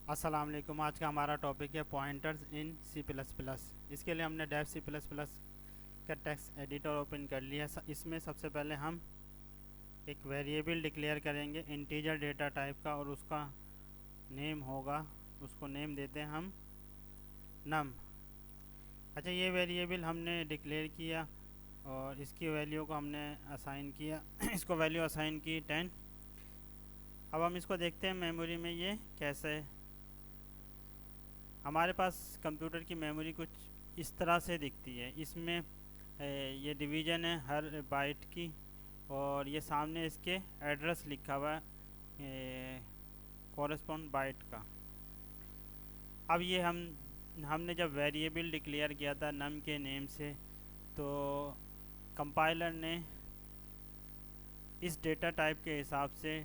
अस्सलाम वालेकुम। आज का हमारा टॉपिक है पॉइंटर्स इन सी प्लस प्लस। इसके लिए हमने डेव सी प्लस प्लस का टेक्स्ट एडिटर ओपन कर लिया। इसमें सबसे पहले हम एक वेरिएबल डिक्लेयर करेंगे इंटीजर डेटा टाइप का, और उसका नेम होगा, उसको नेम देते हैं हम नम। अच्छा, ये वेरिएबल हमने डिक्लेयर किया और इसकी वैल्यू को हमने असाइन किया इसको वैल्यू असाइन की 10। अब हम इसको देखते हैं मेमोरी में ये कैसे। हमारे पास कंप्यूटर की मेमोरी कुछ इस तरह से दिखती है। इसमें ये डिवीज़न है हर बाइट की, और ये सामने इसके एड्रेस लिखा हुआ है कॉरेस्पॉन्ड बाइट का। अब ये हमने जब वेरिएबल डिक्लेयर किया था नम के नेम से, तो कंपाइलर ने इस डेटा टाइप के हिसाब से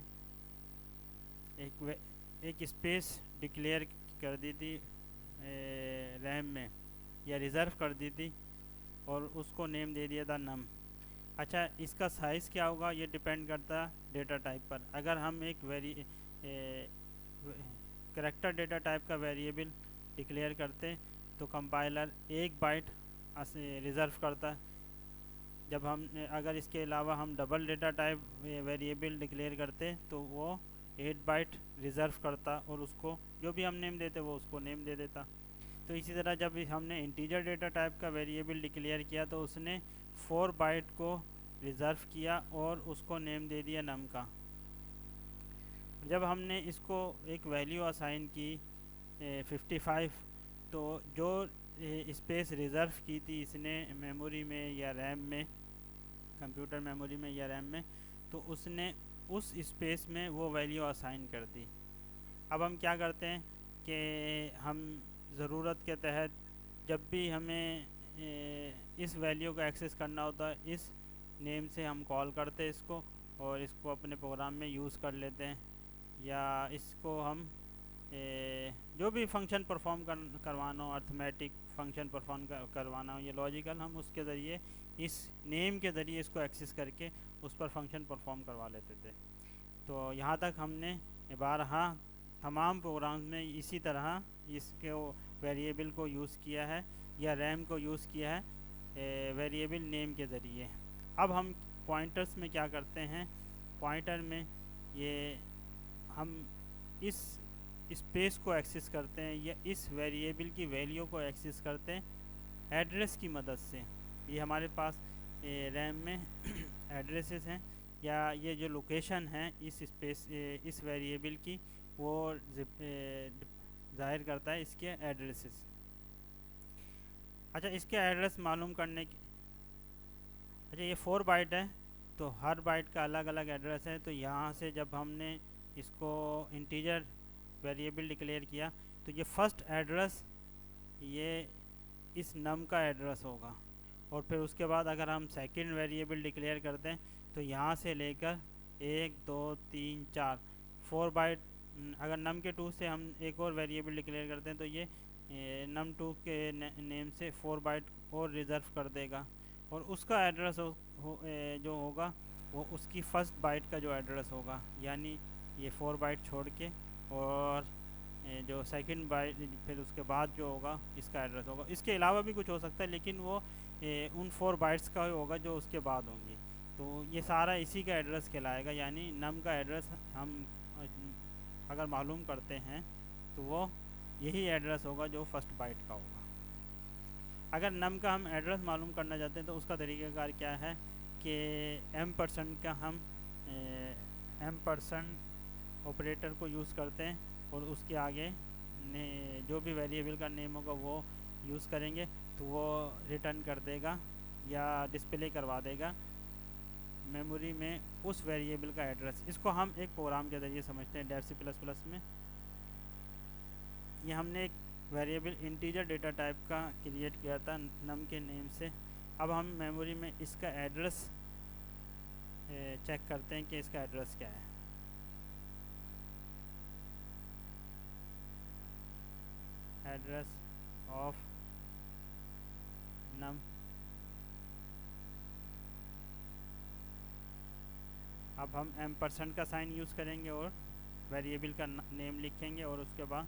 एक स्पेस डिक्लेयर कर दी थी रैम में, या रिज़र्व कर दी थी, और उसको नेम दे दिया था नम। अच्छा, इसका साइज़ क्या होगा ये डिपेंड करता है डेटा टाइप पर। अगर हम एक करेक्टर डेटा टाइप का वेरिएबल डिक्लेयर करते तो कंपाइलर 1 बाइट रिज़र्व करता है। जब हम अगर इसके अलावा हम double data type variable declare करते तो वो 8 बाइट रिज़र्व करता, और उसको जो भी हम नेम देते वो उसको नेम दे देता। तो इसी तरह जब हमने इंटीजर डेटा टाइप का वेरिएबल डिक्लेयर किया तो उसने 4 बाइट को रिज़र्व किया और उसको नेम दे दिया नम का। जब हमने इसको एक वैल्यू असाइन की 55, तो जो स्पेस रिज़र्व की थी इसने मेमोरी में या रैम में, कंप्यूटर मेमोरी में या रैम में, तो उसने उस स्पेस में वो वैल्यू असाइन कर दी। अब हम क्या करते हैं कि हम ज़रूरत के तहत जब भी हमें इस वैल्यू को एक्सेस करना होता है, इस नेम से हम कॉल करते हैं इसको, और इसको अपने प्रोग्राम में यूज़ कर लेते हैं। या इसको हम जो भी फंक्शन परफॉर्म करवाना हो, अर्थमेटिक फंक्शन परफॉर्म करवाना हो या लॉजिकल, हम उसके ज़रिए इस नेम के ज़रिए इसको एक्सेस करके उस पर फंक्शन परफॉर्म करवा लेते थे। तो यहाँ तक हमने बारहा तमाम प्रोग्राम्स में इसी तरह इसके वेरिएबल को यूज़ किया है या रैम को यूज़ किया है वेरिएबल नेम के ज़रिए। अब हम पॉइंटर्स में क्या करते हैं, पॉइंटर में ये हम इस स्पेस को एक्सेस करते हैं या इस वेरिएबल की वैल्यू को एक्सेस करते हैं एड्रेस की मदद से। ये हमारे पास रैम में एड्रेसेस हैं, या ये जो लोकेशन है इस स्पेस इस वेरिएबल की, वो ज़ाहिर करता है इसके एड्रेसेस। अच्छा, इसके एड्रेस मालूम करने की, अच्छा ये 4 बाइट है तो हर बाइट का अलग अलग एड्रेस है। तो यहाँ से जब हमने इसको इंटीजर वेरिएबल डिक्लेयर किया तो ये फर्स्ट एड्रेस ये इस नम का एड्रेस होगा, और फिर उसके बाद अगर हम सेकंड वेरिएबल डिक्लेयर करते हैं तो यहाँ से लेकर 1 2 3 4 4 बाइट। अगर नम के 2 से हम एक और वेरिएबल डिक्लेयर करते हैं तो ये नम 2 के नेम से 4 बाइट और रिज़र्व कर देगा, और उसका एड्रेस जो होगा वो उसकी फर्स्ट बाइट का जो एड्रेस होगा, यानी ये 4 बाइट छोड़ के, और जो सेकंड बाइट फिर उसके बाद जो होगा इसका एड्रेस होगा। इसके अलावा भी कुछ हो सकता है, लेकिन वो उन 4 बाइट्स का होगा जो उसके बाद होंगी। तो ये सारा इसी का एड्रेस कहलाएगा, यानी नम का एड्रेस हम अगर मालूम करते हैं तो वो यही एड्रेस होगा जो फर्स्ट बाइट का होगा। अगर नम का हम एड्रेस मालूम करना चाहते हैं तो उसका तरीक़ाकार क्या है कि M% का हम M% ऑपरेटर को यूज़ करते हैं, और उसके आगे जो भी वेरिएबल का नेम होगा वो यूज़ करेंगे, तो वो रिटर्न कर देगा या डिस्प्ले करवा देगा मेमोरी में उस वेरिएबल का एड्रेस। इसको हम एक प्रोग्राम के ज़रिए समझते हैं डेव सी प्लस प्लस में। ये हमने एक वेरिएबल इंटीजर डेटा टाइप का क्रिएट किया था नम के नेम से। अब हम मेमोरी में इसका एड्रेस चेक करते हैं कि इसका एड्रेस क्या है। एड्रेस ऑफ नम। अब हम M% का साइन यूज़ करेंगे और वेरिएबल का नेम लिखेंगे, और उसके बाद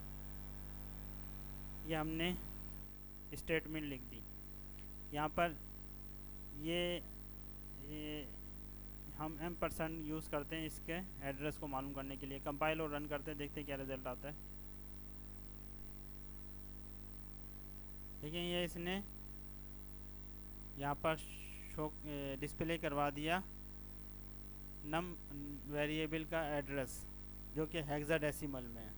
ये हमने स्टेटमेंट लिख दी। यहाँ पर ये हम M% यूज़ करते हैं इसके एड्रेस को मालूम करने के लिए। कंपाइल और रन करते हैं, देखते हैं क्या रिज़ल्ट आता है। देखिए ये इसने यहाँ पर शो डिस्प्ले करवा दिया नम वेरिएबल का एड्रेस, जो कि हेक्साडेसिमल में है।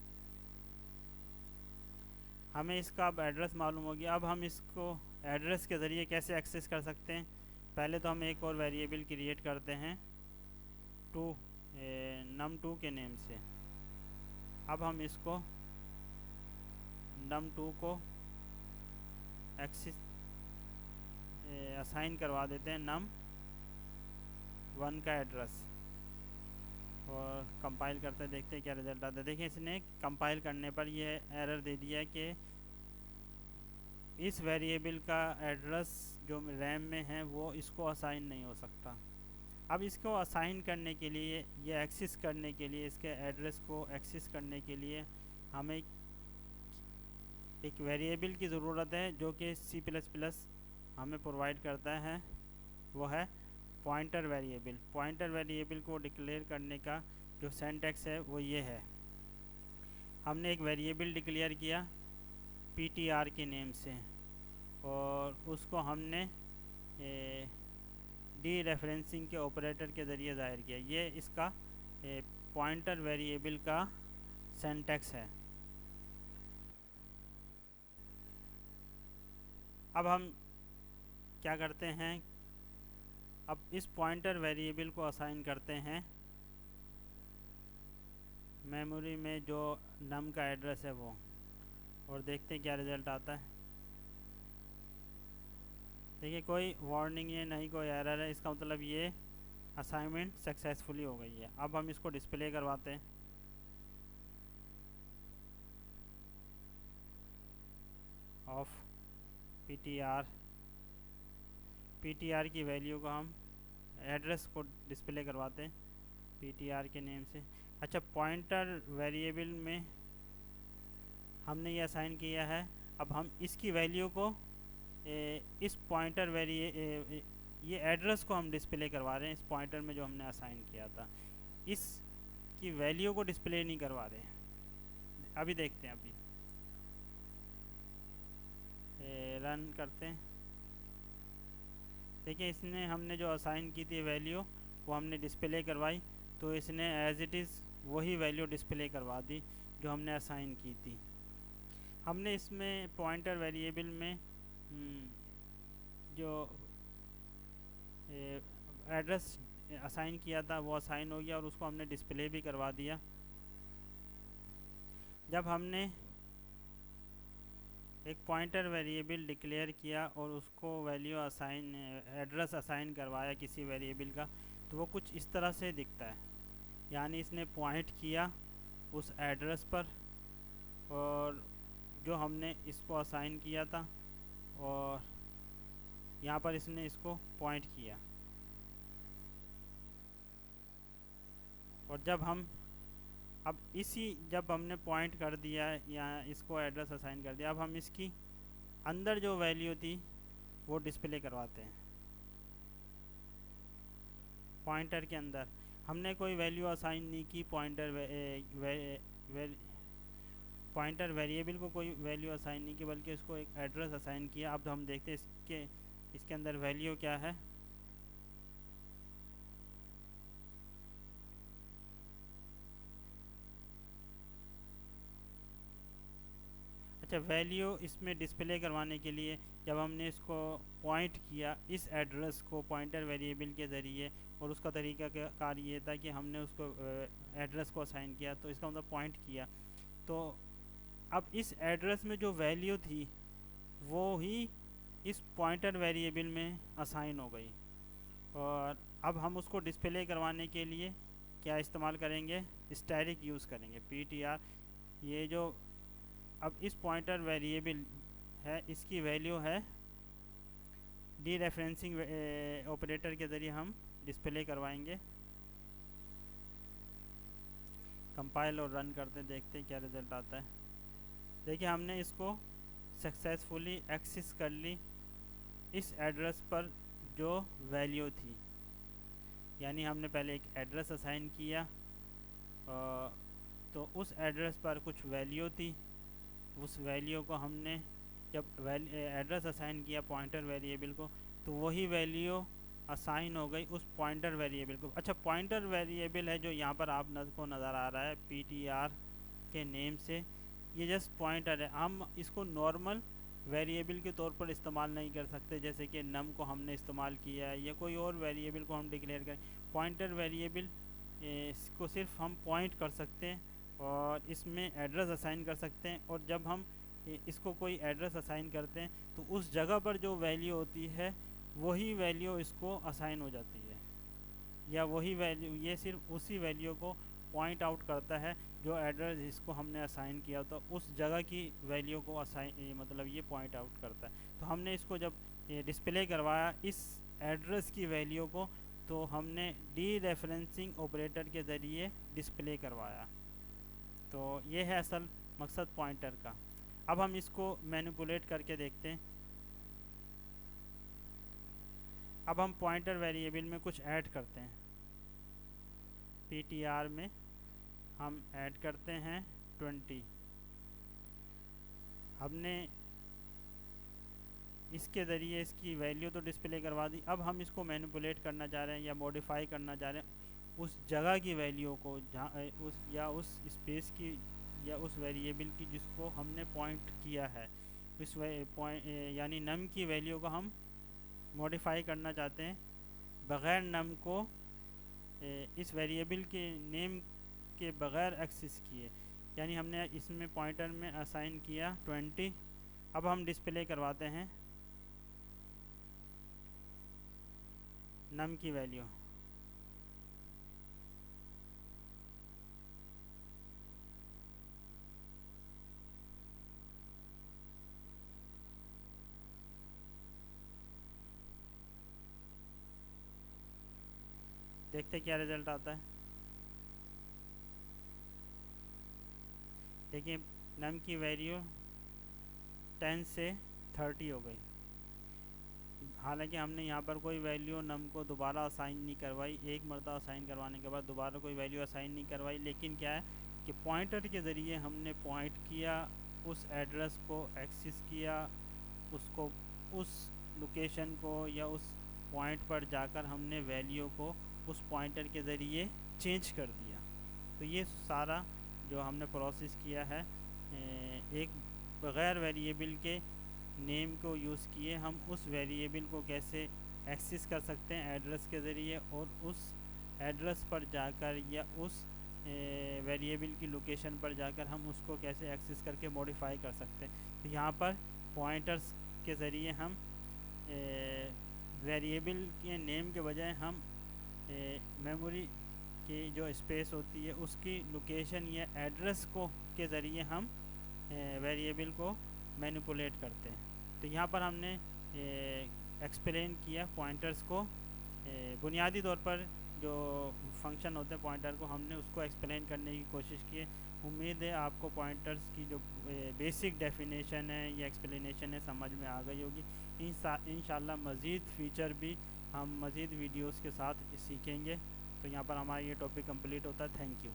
हमें इसका अब एड्रेस मालूम हो गया। अब हम इसको एड्रेस के ज़रिए कैसे एक्सेस कर सकते हैं? पहले तो हम एक और वेरिएबल क्रिएट करते हैं टू num2 के नेम से। अब हम इसको num2 को एक्सेस असाइन करवा देते हैं num1 का एड्रेस, और कंपाइल करते देखते हैं क्या रिज़ल्ट आता है। देखिए इसने कंपाइल करने पर यह एरर दे दिया है कि इस वेरिएबल का एड्रेस जो रैम में है वो इसको असाइन नहीं हो सकता। अब इसको असाइन करने के लिए, ये एक्सेस करने के लिए, इसके एड्रेस को एक्सेस करने के लिए हमें एक वेरिएबल की ज़रूरत है जो कि C++ हमें प्रोवाइड करता है, वो है पॉइंटर वेरिएबल। पॉइंटर वेरिएबल को डिक्लेयर करने का जो सिंटैक्स है वो ये है। हमने एक वेरिएबल डिक्लेयर किया PTR के नेम से, और उसको हमने डी रेफरेंसिंग के ऑपरेटर के ज़रिए ज़ाहिर किया। ये इसका पॉइंटर वेरिएबल का सिंटैक्स है। अब हम क्या करते हैं, अब इस पॉइंटर वेरिएबल को असाइन करते हैं मेमोरी में जो नम का एड्रेस है वो, और देखते हैं क्या रिज़ल्ट आता है। देखिए कोई वार्निंग है, नहीं कोई एरर है, इसका मतलब ये असाइनमेंट सक्सेसफुली हो गई है। अब हम इसको डिस्प्ले करवाते हैं। ऑफ PTR की वैल्यू को हम एड्रेस को डिस्प्ले करवाते हैं PTR के नेम से। अच्छा, पॉइंटर वेरिएबल में हमने ये असाइन किया है। अब हम इसकी वैल्यू को इस पॉइंटर ये एड्रेस को हम डिस्प्ले करवा रहे हैं। इस पॉइंटर में जो हमने असाइन किया था, इसकी वैल्यू को डिस्प्ले नहीं करवा रहे हैं। अभी देखते हैं, अभी रन करते हैं। देखिए इसने हमने जो असाइन की थी वैल्यू वो हमने डिस्प्ले करवाई, तो इसने एज इट इज़ वही वैल्यू डिस्प्ले करवा दी जो हमने असाइन की थी। हमने इसमें पॉइंटर वेरिएबल में जो एड्रेस असाइन किया था वो असाइन हो गया, और उसको हमने डिस्प्ले भी करवा दिया। जब हमने एक पॉइंटर वेरिएबल डिक्लेयर किया और उसको वैल्यू असाइन, एड्रेस असाइन करवाया किसी वेरिएबल का, तो वो कुछ इस तरह से दिखता है। यानी इसने पॉइंट किया उस एड्रेस पर, और जो हमने इसको असाइन किया था, और यहाँ पर इसने इसको पॉइंट किया। और जब हमने पॉइंट कर दिया या इसको एड्रेस असाइन कर दिया, अब हम इसकी अंदर जो वैल्यू थी वो डिस्प्ले करवाते हैं। पॉइंटर के अंदर हमने कोई वैल्यू असाइन नहीं की, पॉइंटर वेरिएबल को कोई वैल्यू असाइन नहीं की, बल्कि इसको एक एड्रेस असाइन किया। अब हम देखते हैं इसके अंदर वैल्यू क्या है। अच्छा, वैल्यू इसमें डिस्प्ले करवाने के लिए जब हमने इसको पॉइंट किया इस एड्रेस को पॉइंटर वेरिएबल के ज़रिए, और उसका तरीका कार ये था कि हमने उसको एड्रेस को असाइन किया, तो इसका मतलब पॉइंट किया। तो अब इस एड्रेस में जो वैल्यू थी वो ही इस पॉइंटर वेरिएबल में असाइन हो गई। और अब हम उसको डिस्प्ले करवाने के लिए क्या इस्तेमाल करेंगे, स्टैटिक यूज़ करेंगे PTR। ये जो अब इस पॉइंटर वेरिएबल है, इसकी वैल्यू है डी रेफरेंसिंग ऑपरेटर के ज़रिए हम डिस्प्ले करवाएंगे। कंपाइल और रन करते देखते हैं क्या रिज़ल्ट आता है। देखिए हमने इसको सक्सेसफुली एक्सेस कर ली इस एड्रेस पर जो वैल्यू थी। यानी हमने पहले एक एड्रेस असाइन किया, तो उस एड्रेस पर कुछ वैल्यू थी। उस वैल्यू को हमने जब एड्रेस असाइन किया पॉइंटर वेरिएबल को, तो वही वैल्यू असाइन हो गई उस पॉइंटर वेरिएबल को। अच्छा, पॉइंटर वेरिएबल है जो यहाँ पर आप को नज़र आ रहा है PTR के नेम से, ये जस्ट पॉइंटर है। हम इसको नॉर्मल वेरिएबल के तौर पर इस्तेमाल नहीं कर सकते, जैसे कि नम को हमने इस्तेमाल किया है या कोई और वेरिएबल को हम डिक्लेयर करें। पॉइंटर वेरिएबल इसको सिर्फ हम पॉइंट कर सकते हैं और इसमें एड्रेस असाइन कर सकते हैं। और जब हम इसको कोई एड्रेस असाइन करते हैं तो उस जगह पर जो वैल्यू होती है वही वैल्यू इसको असाइन हो जाती है, या वही वैल्यू, ये सिर्फ उसी वैल्यू को पॉइंट आउट करता है जो एड्रेस इसको हमने असाइन किया, तो उस जगह की वैल्यू को असाइन मतलब ये पॉइंट आउट करता है। तो हमने इसको जब डिस्प्ले करवाया इस एड्रेस की वैल्यू को, तो हमने डी रेफरेंसिंग ऑपरेटर के ज़रिए डिस्प्ले करवाया। तो ये है असल मकसद पॉइंटर का। अब हम इसको मैनिपुलेट करके देखते हैं। अब हम पॉइंटर वेरिएबल में कुछ ऐड करते हैं। PTR में हम ऐड करते हैं 20। हमने इसके ज़रिए इसकी वैल्यू तो डिस्प्ले करवा दी। अब हम इसको मैनिपुलेट करना चाह रहे हैं या मॉडिफाई करना चाह रहे हैं उस जगह की वैल्यू को, जहाँ उस स्पेस की या उस वेरिएबल की जिसको हमने पॉइंट किया है। इस यानी नम की वैल्यू को हम मॉडिफाई करना चाहते हैं बग़ैर नम को इस वेरिएबल के नेम के बग़ैर एक्सेस किए। यानी हमने इसमें पॉइंटर में असाइन किया 20। अब हम डिस्प्ले करवाते हैं नम की वैल्यू। देखते क्या रिज़ल्ट आता है। देखिए नम की वैल्यू 10 से 30 हो गई। हालांकि हमने यहाँ पर कोई वैल्यू नम को दोबारा असाइन नहीं करवाई, एक मरतबा असाइन करवाने के बाद दोबारा कोई वैल्यू असाइन नहीं करवाई। लेकिन क्या है कि पॉइंटर के ज़रिए हमने पॉइंट किया, उस एड्रेस को एक्सेस किया, उसको उस लोकेशन को या उस पॉइंट पर जाकर हमने वैल्यू को उस पॉइंटर के ज़रिए चेंज कर दिया। तो ये सारा जो हमने प्रोसेस किया है एक बग़ैर वेरिएबल के नेम को यूज़ किए हम उस वेरिएबल को कैसे एक्सेस कर सकते हैं एड्रेस के ज़रिए, और उस एड्रेस पर जाकर या उस वेरिएबल की लोकेशन पर जाकर हम उसको कैसे एक्सेस करके मॉडिफाई कर सकते हैं। तो यहाँ पर पॉइंटर्स के ज़रिए हम वेरिएबल के नेम के बजाय हम मेमोरी की जो स्पेस होती है उसकी लोकेशन या एड्रेस को के ज़रिए हम वेरिएबल को मैनिपुलेट करते हैं। तो यहाँ पर हमने एक्सप्लेन किया पॉइंटर्स को, बुनियादी तौर पर जो फंक्शन होते हैं पॉइंटर को हमने उसको एक्सप्लेन करने की कोशिश की है। उम्मीद है आपको पॉइंटर्स की जो बेसिक डेफिनेशन है या एक्सप्लेनेशन है समझ में आ गई होगी। इंशाल्लाह मज़ीद फ़ीचर भी हम मज़ीद वीडियोस के साथ सीखेंगे। तो यहाँ पर हमारा ये टॉपिक कंप्लीट होता है। Thank you.